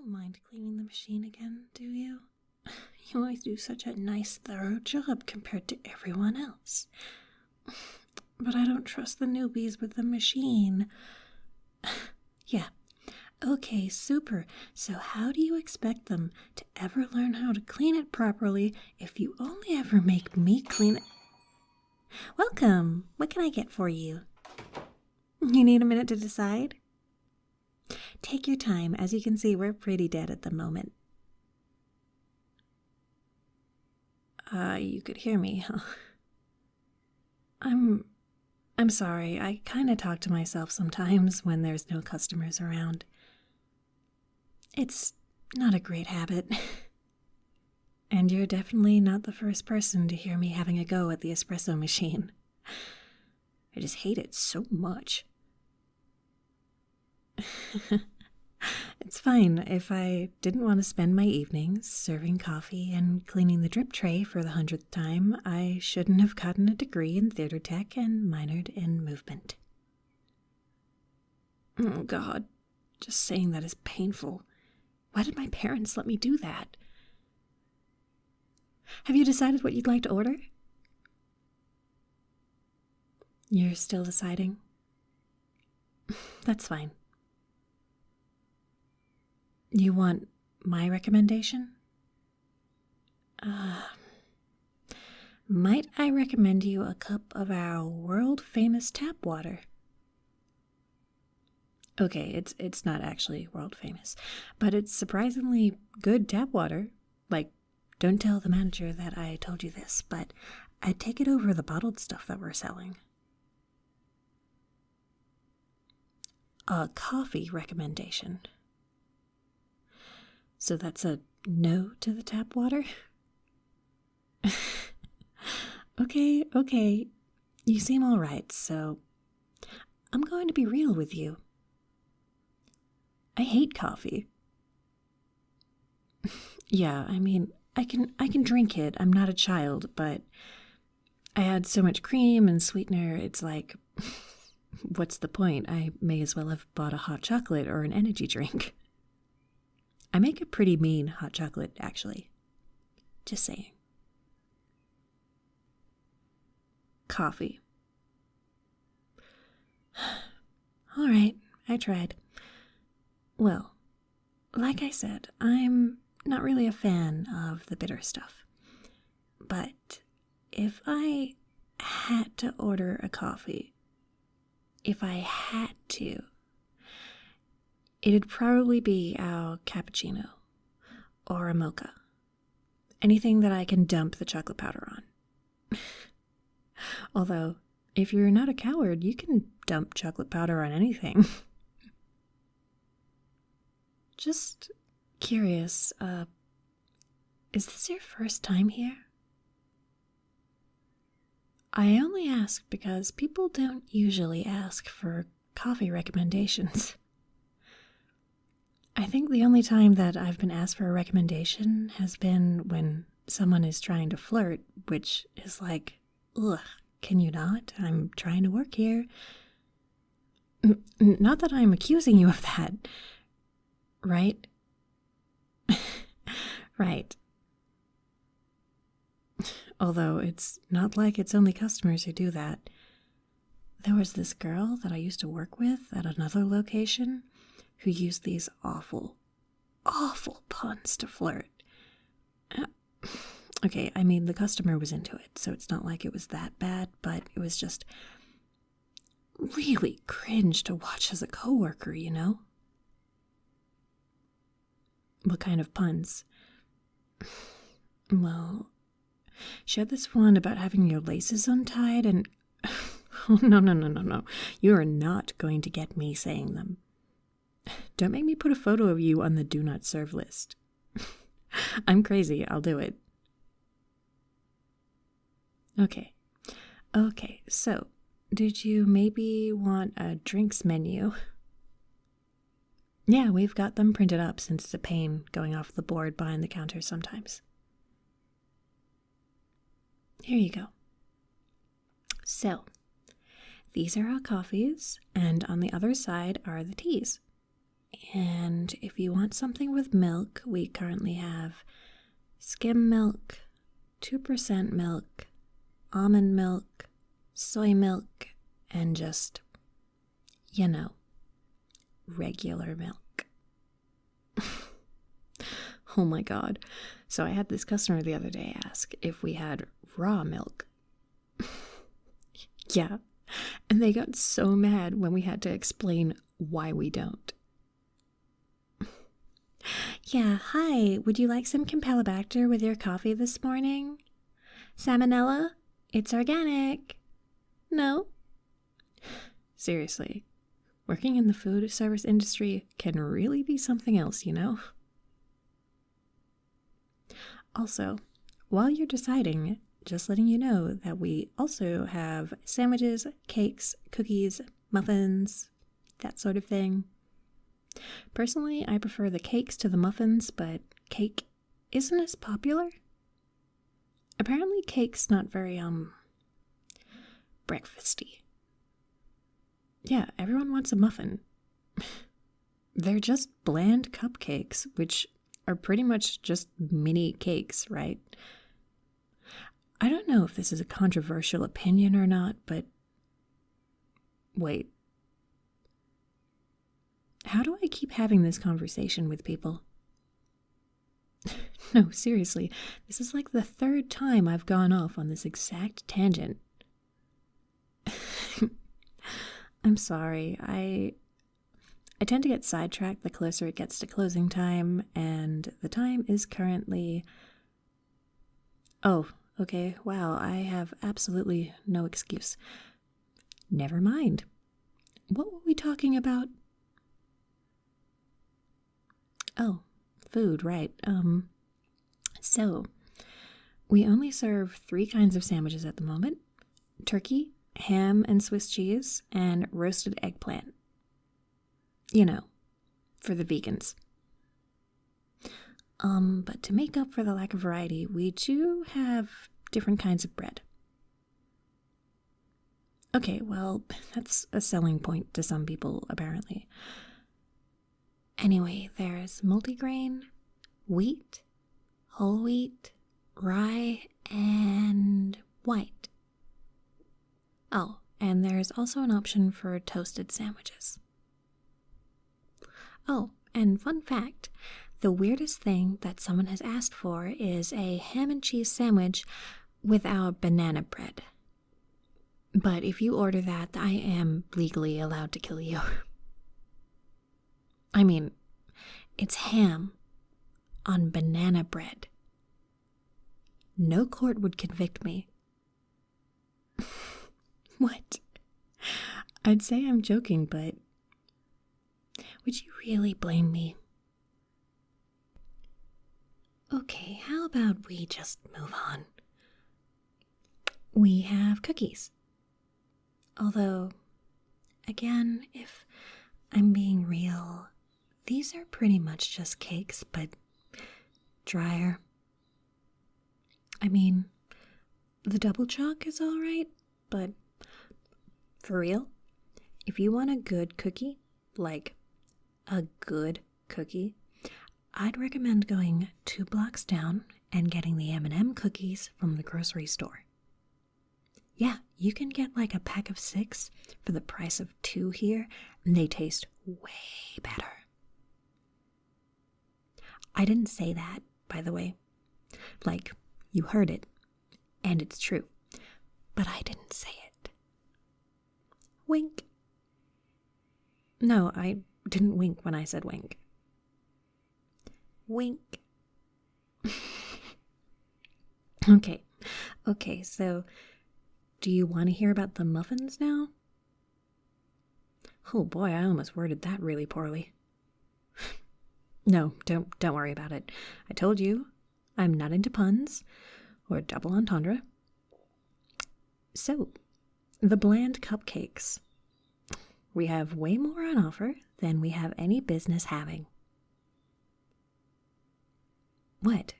don't mind cleaning the machine again, do you? You always do such a nice, thorough job compared to everyone else. But I don't trust the newbies with the machine. Yeah. Okay, super. So how do you expect them to ever learn how to clean it properly if you only ever make me clean it? Welcome. What can I get for you? You need a minute to decide? Take your time. As you can see, we're pretty dead at the moment. You could hear me, huh? I'm sorry. I kind of talk to myself sometimes when there's no customers around. It's not a great habit. And you're definitely not the first person to hear me having a go at the espresso machine. I just hate it so much. It's fine. If I didn't want to spend my evenings serving coffee and cleaning the drip tray for the 100th time, I shouldn't have gotten a degree in theater tech and minored in movement. Oh, God. Just saying that is painful. Why did my parents let me do that? Have you decided what you'd like to order? You're still deciding? That's fine. You want my recommendation? Might I recommend you a cup of our world-famous tap water? Okay, it's not actually world-famous, but it's surprisingly good tap water. Like, don't tell the manager that I told you this, but I'd take it over the bottled stuff that we're selling. A coffee recommendation. So that's a no to the tap water? Okay. You seem all right, so I'm going to be real with you. I hate coffee. Yeah, I mean, I can drink it. I'm not a child, but I add so much cream and sweetener, it's like, what's the point? I may as well have bought a hot chocolate or an energy drink. I make a pretty mean hot chocolate, actually. Just saying. Coffee. All right, I tried. Well, like I said, I'm not really a fan of the bitter stuff. But if I had to order a coffee, if I had to, it'd probably be our cappuccino or a mocha. Anything that I can dump the chocolate powder on. Although, if you're not a coward, you can dump chocolate powder on anything. Just curious, is this your first time here? I only ask because people don't usually ask for coffee recommendations. I think the only time that I've been asked for a recommendation has been when someone is trying to flirt, which is like, ugh, can you not? I'm trying to work here. Not that I'm accusing you of that, right? Right. Although it's not like it's only customers who do that. There was this girl that I used to work with at another location who used these awful puns to flirt. Okay, I mean, the customer was into it, so it's not like it was that bad, but it was just really cringe to watch as a coworker, you know? What kind of puns? Well, she had this one about having your laces untied and... Oh, no. You are not going to get me saying them. Don't make me put a photo of you on the do not serve list. I'm crazy, I'll do it. Okay, so did you maybe want a drinks menu? Yeah, we've got them printed up since it's a pain going off the board behind the counter sometimes. Here you go. So, these are our coffees, and on the other side are the teas. And if you want something with milk, we currently have skim milk, 2% milk, almond milk, soy milk, and just, regular milk. Oh my god. So I had this customer the other day ask if we had raw milk. Yeah. And they got so mad when we had to explain why we don't. Yeah, hi. Would you like some Campylobacter with your coffee this morning? Salmonella? It's organic. No? Seriously, working in the food service industry can really be something else, Also, while you're deciding, just letting you know that we also have sandwiches, cakes, cookies, muffins, that sort of thing. Personally, I prefer the cakes to the muffins, but cake isn't as popular. Apparently cake's not very, breakfasty. Yeah, everyone wants a muffin. They're just bland cupcakes, which are pretty much just mini cakes, right? I don't know if this is a controversial opinion or not, but wait. How do I keep having this conversation with people? No, seriously, this is like the third time I've gone off on this exact tangent. I'm sorry, I tend to get sidetracked the closer it gets to closing time, and the time is currently... Oh, okay, wow, I have absolutely no excuse. Never mind. What were we talking about? Oh, food, right. So, we only serve 3 kinds of sandwiches at the moment. Turkey, ham and Swiss cheese, and roasted eggplant. For the vegans. But to make up for the lack of variety, we do have different kinds of bread. Okay, well, that's a selling point to some people, apparently. Anyway, there's multigrain, wheat, whole wheat, rye, and white. Oh, and there's also an option for toasted sandwiches. Oh, and fun fact, the weirdest thing that someone has asked for is a ham and cheese sandwich without banana bread. But if you order that, I am legally allowed to kill you. I mean, it's ham on banana bread. No court would convict me. What? I'd say I'm joking, but would you really blame me? Okay, how about we just move on? We have cookies. Although, again, if I'm being real, these are pretty much just cakes, but drier. I mean, the double chalk is alright, but for real, if you want a good cookie, like a good cookie, I'd recommend going 2 blocks down and getting the M&M cookies from the grocery store. Yeah, you can get like a pack of 6 for the price of 2 here, and they taste way better. I didn't say that, by the way. Like, you heard it, and it's true, but I didn't say it. Wink. No, I didn't wink when I said wink. Wink. Okay, so do you want to hear about the muffins now? Oh boy, I almost worded that really poorly. No, don't worry about it. I told you, I'm not into puns or double entendre. So, the bland cupcakes. We have way more on offer than we have any business having. What?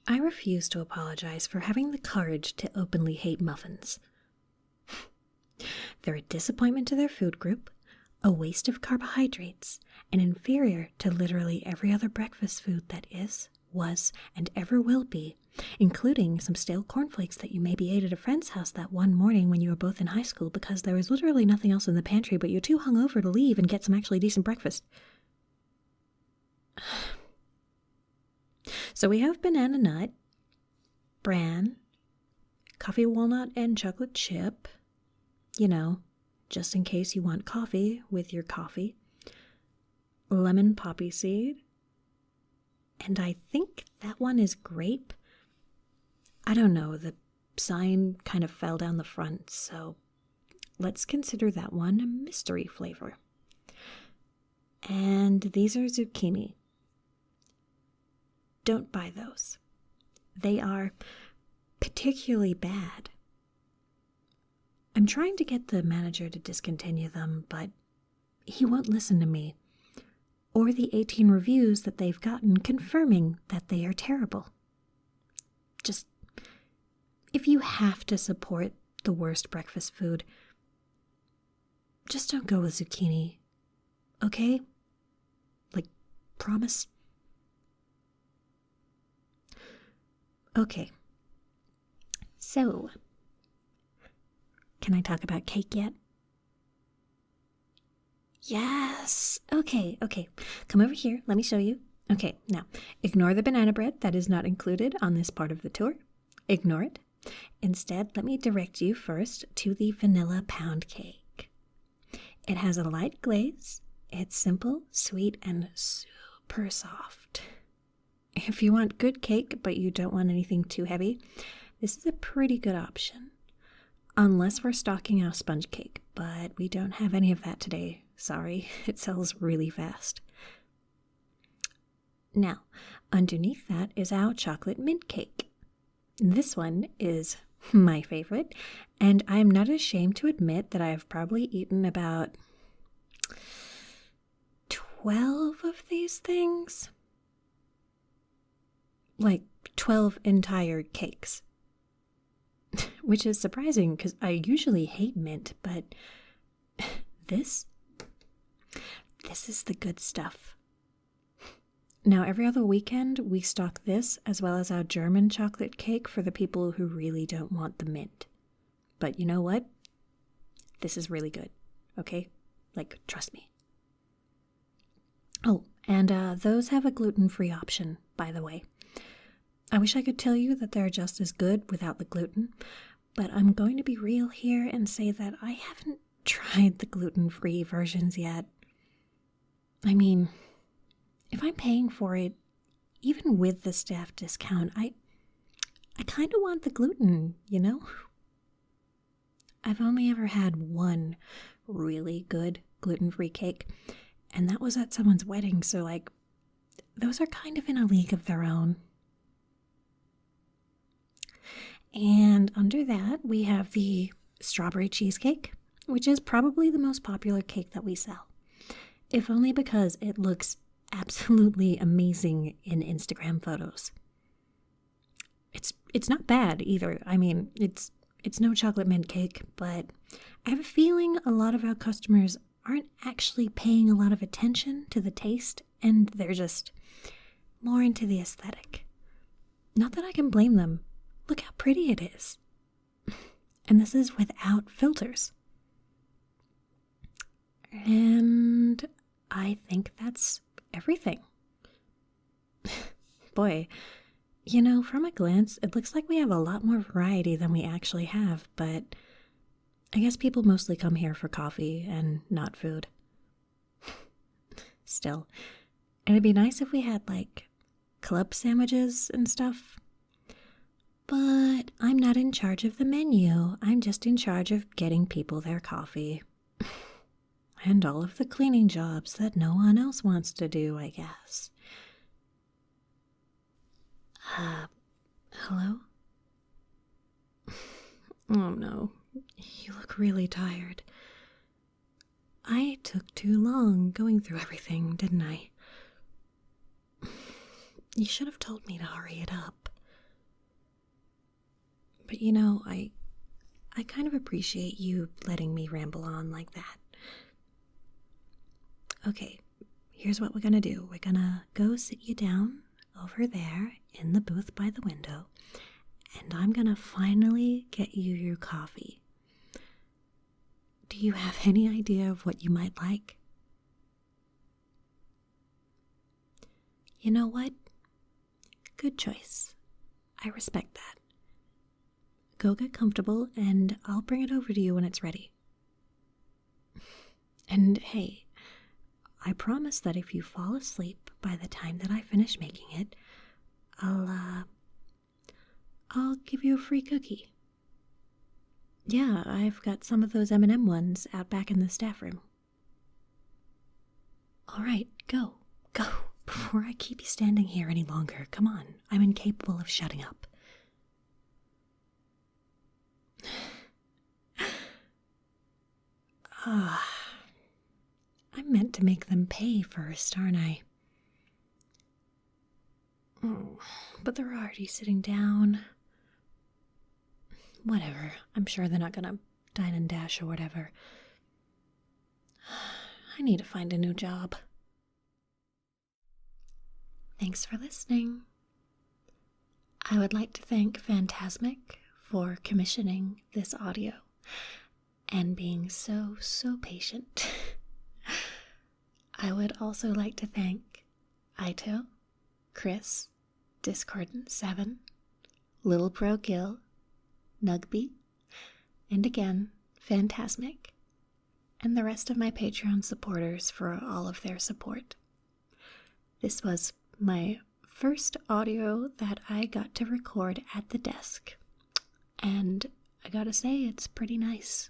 I refuse to apologize for having the courage to openly hate muffins. They're a disappointment to their food group, a waste of carbohydrates, and inferior to literally every other breakfast food that is, was, and ever will be, including some stale cornflakes that you maybe ate at a friend's house that one morning when you were both in high school because there was literally nothing else in the pantry but you're too hungover to leave and get some actually decent breakfast. So we have banana nut, bran, coffee walnut and chocolate chip, you know, just in case you want coffee with your coffee, lemon poppy seed, and I think that one is grape. I don't know, the sign kind of fell down the front, so let's consider that one a mystery flavor. And these are zucchini. Don't buy those. They are particularly bad. I'm trying to get the manager to discontinue them, but he won't listen to me, or the 18 reviews that they've gotten confirming that they are terrible. Just, if you have to support the worst breakfast food, just don't go with zucchini, okay? Like, promise? Okay. So, can I talk about cake yet? Yes! Okay. Come over here. Let me show you. Okay, now, ignore the banana bread that is not included on this part of the tour. Ignore it. Instead, let me direct you first to the vanilla pound cake. It has a light glaze. It's simple, sweet, and super soft. If you want good cake, but you don't want anything too heavy, this is a pretty good option. Unless we're stocking our sponge cake, but we don't have any of that today. Sorry, it sells really fast. Now, underneath that is our chocolate mint cake. This one is my favorite, and I am not ashamed to admit that I have probably eaten about 12 of these things. Like 12 entire cakes. Which is surprising because I usually hate mint, but this is the good stuff. Now, every other weekend, we stock this as well as our German chocolate cake for the people who really don't want the mint. But you know what? This is really good, okay? Like, trust me. Oh, and those have a gluten-free option, by the way. I wish I could tell you that they're just as good without the gluten, but I'm going to be real here and say that I haven't tried the gluten-free versions yet. I mean, if I'm paying for it, even with the staff discount, I kind of want the gluten, you know? I've only ever had one really good gluten-free cake, and that was at someone's wedding, so like, those are kind of in a league of their own. And under that, we have the strawberry cheesecake, which is probably the most popular cake that we sell, if only because it looks absolutely amazing in Instagram photos. It's not bad either. I mean, it's no chocolate mint cake, but I have a feeling a lot of our customers aren't actually paying a lot of attention to the taste, and they're just more into the aesthetic. Not that I can blame them. Look how pretty it is. And this is without filters. And I think that's everything. Boy, you know, from a glance, it looks like we have a lot more variety than we actually have, but I guess people mostly come here for coffee and not food. Still, it'd be nice if we had, like, club sandwiches and stuff. But I'm not in charge of the menu. I'm just in charge of getting people their coffee. And all of the cleaning jobs that no one else wants to do, I guess. Hello? Oh no, you look really tired. I took too long going through everything, didn't I? You should have told me to hurry it up. But you know, I kind of appreciate you letting me ramble on like that. Okay, here's what we're gonna do. We're gonna go sit you down over there in the booth by the window, and I'm gonna finally get you your coffee. Do you have any idea of what you might like? You know what? Good choice. I respect that. Go get comfortable, and I'll bring it over to you when it's ready. And hey, I promise that if you fall asleep by the time that I finish making it, I'll give you a free cookie. Yeah, I've got some of those M&M ones out back in the staff room. All right, go, before I keep you standing here any longer. Come on, I'm incapable of shutting up. I'm meant to make them pay first, aren't I? Oh, but they're already sitting down. Whatever, I'm sure they're not gonna dine and dash or whatever. I need to find a new job. Thanks for listening. I would like to thank Phantasmic for commissioning this audio and being so patient. I would also like to thank Aito, Chris, Discordant7, Little Pro Gil, Nugby, and again, Phantasmic, and the rest of my Patreon supporters for all of their support. This was my first audio that I got to record at the desk, and I gotta say, it's pretty nice.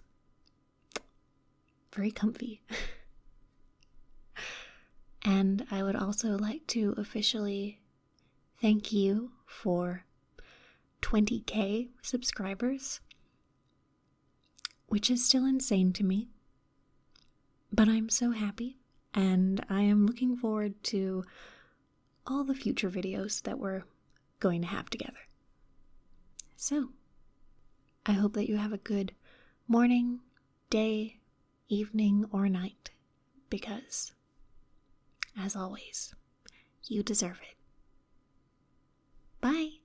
Very comfy. And I would also like to officially thank you for 20K subscribers, which is still insane to me, but I'm so happy, and I am looking forward to all the future videos that we're going to have together. So, I hope that you have a good morning, day, evening, or night, because, as always, you deserve it. Bye!